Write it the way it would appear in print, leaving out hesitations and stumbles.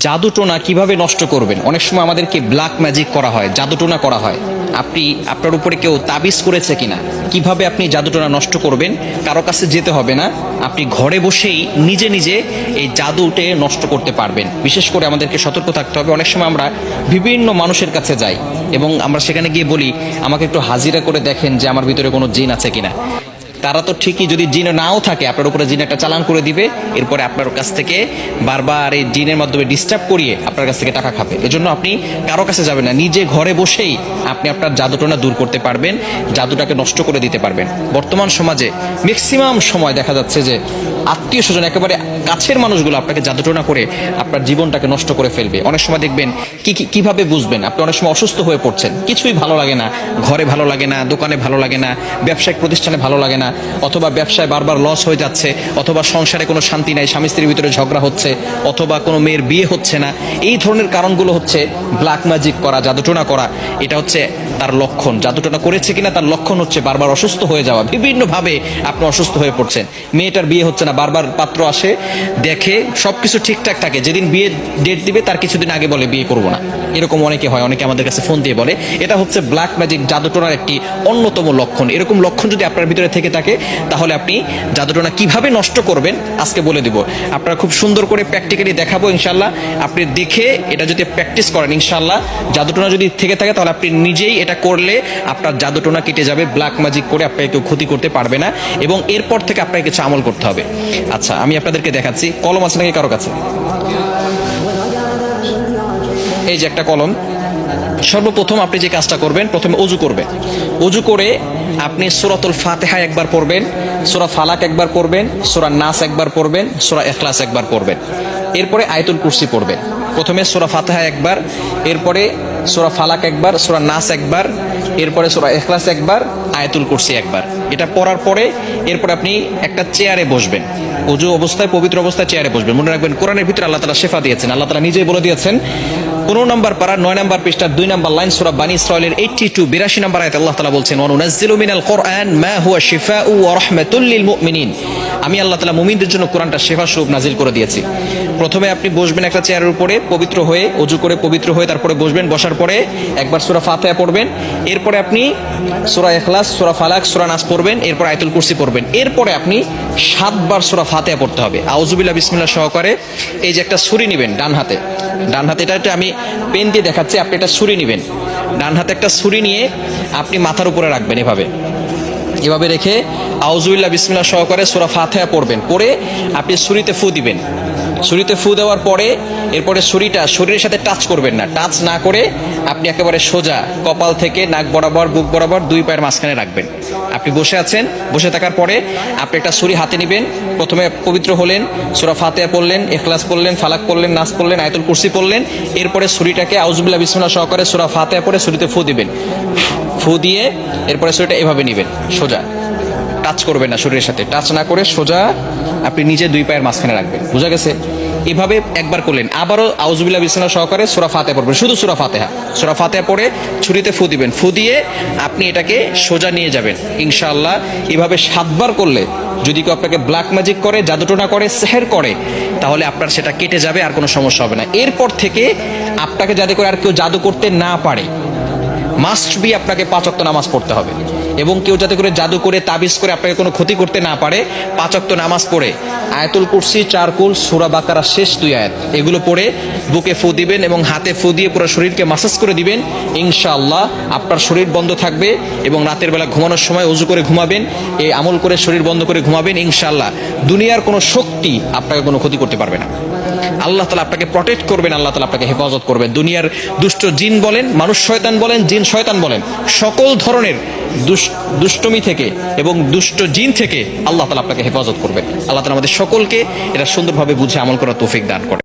জাদুটোনা কিভাবে নষ্ট করবেন। অনেক সময় আমাদেরকে ব্ল্যাক ম্যাজিক করা হয়, জাদুটোনা করা হয়। আপনি আপনার উপরে কেউ তাবিজ করেছে কিনা, কিভাবে আপনি জাদুটোনা নষ্ট করবেন, কারো কাছে যেতে হবে না, আপনি ঘরে বসেই নিজে নিজে এই জাদুটে নষ্ট করতে পারবেন। বিশেষ করে আমাদেরকে সতর্ক থাকতে হবে। অনেক সময় আমরা বিভিন্ন মানুষের কাছে যাই এবং আমরা সেখানে গিয়ে বলি আমাকে একটু হাজিরা করে দেখেন যে আমার ভিতরে কোনো জিন আছে কিনা। তারা তো ঠিকই, যদি জিন নাও থাকে আপনার উপরে জিন একটা চালান করে দিবে, এরপরে আপনার কাছ থেকে বারবার এই জিনের মাধ্যমে ডিস্টার্ব করিয়ে আপনার কাছ থেকে টাকা খাবে। এজন্য আপনি কারো কাছে যাবেন না, নিজে ঘরে বসেই আপনি আপনার জাদুটোনা দূর করতে পারবেন, জাদুটাকে নষ্ট করে দিতে পারবেন। বর্তমান সমাজে ম্যাক্সিমাম সময় দেখা যাচ্ছে যে আত্মীয় স্বজন, একেবারে কাছের মানুষগুলো আপনাকে জাদুটোনা করে আপনার জীবনটাকে নষ্ট করে ফেলবে। অনেক সময় দেখবেন কিভাবে বুঝবেন, আপনি অনেক সময় অসুস্থ হয়ে পড়ছেন, কিছুই ভালো লাগে না, ঘরে ভালো লাগে না, দোকানে ভালো লাগে না, ব্যবসায়িক প্রতিষ্ঠানে ভালো লাগে না, অথবা ব্যবসায় বারবার লস হয়ে যাচ্ছে, অথবা সংসারে কোনো শান্তি নাই, স্বামী স্ত্রীর ভিতরে ঝগড়া হচ্ছে, অথবা কোনো মেয়ের বিয়ে হচ্ছে না। এই ধরনের কারণগুলো হচ্ছে ব্ল্যাক ম্যাজিক করা, জাদুটোনা করা। এটা হচ্ছে তার লক্ষণ। জাদুটোনা করেছে কিনা তার লক্ষণ হচ্ছে বারবার অসুস্থ হয়ে যাওয়া, বিভিন্নভাবে আপনি অসুস্থ হয়ে পড়ছেন। মেয়েটার বিয়ে হচ্ছে না, বারবার পাত্র আসে, দেখে সবকিছু ঠিকঠাক থাকে, যেদিন বিয়ে ডেট দিবে তার কিছুদিন আগে বলে বিয়ে করবো না। এরকম অনেকে হয়, অনেকে আমাদের কাছে ফোন দিয়ে বলে। এটা হচ্ছে ব্ল্যাক ম্যাজিক, জাদুটোনার একটি অন্যতম লক্ষণ। এরকম লক্ষণ যদি আপনার ভিতরে থেকে থাকে তাহলে আপনি জাদুটোনা কিভাবে নষ্ট করবেন আজকে বলে দিব। আপনারা খুব সুন্দর করে প্র্যাকটিক্যালি দেখাবো ইনশাল্লাহ। আপনি দেখে এটা যদি প্র্যাকটিস করেন ইনশাল্লাহ, জাদুটোনা যদি থেকে থাকে তাহলে আপনি নিজেই এটা করলে আপনার জাদুটোনা কেটে যাবে। ব্ল্যাক ম্যাজিক করে আপনাকে কেউ ক্ষতি করতে পারবে না এবং এরপর থেকে আপনাকে কিছু আমল করতে হবে। আচ্ছা, আমি আপনাদেরকে দেখাচ্ছি। কলম আছে নাকি কারো কাছে? এই যে একটা কলম। সর্বপ্রথম আপনি যে কাজটা করবেন, প্রথমে অজু করবেন। অজু করে আপনি সূরাতুল ফাতিহা একবার পড়বেন, সূরা ফালাক একবার পড়বেন, সূরা নাস একবার পড়বেন, সূরা ইখলাস একবার পড়বেন। এরপরে আয়াতুল কুরসি পড়বেন। প্রথমে সূরা ফাতিহা একবার, এরপরে সূরা ফালাক একবার, সূরা নাস একবার, এরপরে সূরা ইখলাস একবার, আয়াতুল কুরসি একবার। এটা পড়ার পরে এরপর আপনি একটা চেয়ারে বসবেন। অজু অবস্থায়, পবিত্র অবস্থায় চেয়ারে বসবেন। মনে রাখবেন কোরআনের ভিতরে আল্লাহ তাআলা শিফা দিয়েছেন। আল্লাহ তাআলা নিজেই বলে দিয়েছেন 15 নম্বর পারা 9 নম্বর পৃষ্ঠা 2 নম্বর লাইন সূরা বানী ইসরাঈলের 82 নম্বর আয়াতে আল্লাহ তাআলা বলছেন, ওয়া নুনাজ্জিলু মিনাল কুরআন মা হুয়া শিফাউ ওয়া রাহমাতুল লিল মুমিনিন। আমি আল্লাহ তাআলা মুমিনদের জন্য কোরআনটা শিফা স্বরূপ নাজিল করে দিয়েছি। প্রথমে আপনি বসবেন একটা চেয়ারের উপরে, পবিত্র হয়ে, অজু করে পবিত্র হয়ে তারপরে বসবেন। বসার পরে একবার সূরা ফাতিহা পড়বেন, এরপরে আপনি সূরা ইখলাস, সূরা ফালাক, সূরা নাস পড়বেন, এরপর আয়াতুল কুরসি পড়বেন। এরপরে আপনি 7 বার সূরা ফাতিহা পড়তে হবে। আউযুবিল্লাহ বিসমিল্লাহ সহকারে এই যে একটা ছুরি নেবেন ডান হাতে, এটা আমি পেন দিয়ে দেখাচ্ছি, আপনি একটা ছুরি নেবেন। ডান হাতে একটা ছুরি নিয়ে আপনি মাথার উপরে রাখবেন, এভাবে রেখে আউযুবিল্লাহ বিসমিল্লাহ সহকারে সূরা ফাতিহা পড়বেন। পড়ে আপনি ছুরিতে ফু দিবেন। ছুরিতে ফু দেওয়ার পরে এরপরে ছুরিটা শরীরের সাথে টাচ করবেন না। টাচ না করে আপনি একেবারে সোজা কপাল থেকে নাক বরাবর, বুক বরাবর 2 পায়ের মাঝখানে রাখবেন। আপনি বসে আছেন, বসে থাকার পরে আপনি একটা ছুরি হাতে নেবেন। প্রথমে পবিত্র হলেন, সূরা ফাতিহা পড়লেন, ইখলাস পড়লেন, ফালাক পড়লেন, নাস পড়লেন, আয়াতুল কুরসি পড়লেন। এরপরে ছুরিটাকে আউযুবিল্লাহ বিসমিল্লাহ সহকারে সূরা ফাতিহা পড়ে ছুরিতে ফু দিবেন। ফু দিয়ে এরপরে ছুরিটা এভাবে নেবেন, সোজা, টাচ করবেন না, শরীরের সাথে টাচ না করে সোজা আপনি নিজে 2 পায়ের মাঝখানে রাখবেন। বুঝা গেছে? এভাবে একবার করলেন। আবারও আউযুবিল্লাহ বিসমিল্লাহ সহকারে সূরা ফাতিহা পড়বেন, শুধু সূরা ফাতিহা পড়ে ছুরিতে ফু দিবেন। ফু দিয়ে আপনি এটাকে সোজা নিয়ে যাবেন ইনশাআল্লাহ। এভাবে 7 বার করলে যদি কেউ আপনাকে ব্ল্যাক ম্যাজিক করে, জাদুটোনা করে, সেহের করে, তাহলে আপনার সেটা কেটে যাবে, আর কোনো সমস্যা হবে না। এরপর থেকে আপনাকে যাতে করে আর কেউ জাদু করতে না পারে, মাস্ট বি আপনাকে 5 ওয়াক্ত নামাজ পড়তে হবে। এবং কেউ যাতে করে জাদু করে, তাবিজ করে আপনাকে কোনো ক্ষতি করতে না পারে, 5 ওয়াক্ত নামাজ পড়ে আয়াতুল কুরসি, 4 কুল, সূরা বাকারা শেষ 2 আয়াত এগুলো পড়ে বুকে ফু দিবেন এবং হাতে ফু দিয়ে পুরো শরীরকে মাসাজ করে দিবেন। ইনশাআল্লাহ আপনার শরীর বন্ধ থাকবে এবং রাতের বেলা ঘুমানোর সময় ওযু করে ঘুমাবেন, এই আমল করে শরীর বন্ধ করে ঘুমাবেন। ইনশাআল্লাহ দুনিয়ার কোনো শক্তি আপনাকে কোনো ক্ষতি করতে পারবে না। আল্লাহ তাআলা আপনাকে প্রটেক্ট করবেন, আল্লাহ তাআলা আপনাকে হেফাজত করবেন। দুনিয়ার দুষ্ট জিন বলেন, মানুষ শয়তান বলেন, জিন শয়তান বলেন, সকল ধরনের দুষ্টমি থেকে এবং দুষ্ট জিন থেকে আল্লাহ তাআলা আপনাকে হেফাজত করবেন। আল্লাহ তাআলা আমাদের সকলকে এটা সুন্দরভাবে বুঝে আমল করার তৌফিক দান করেন।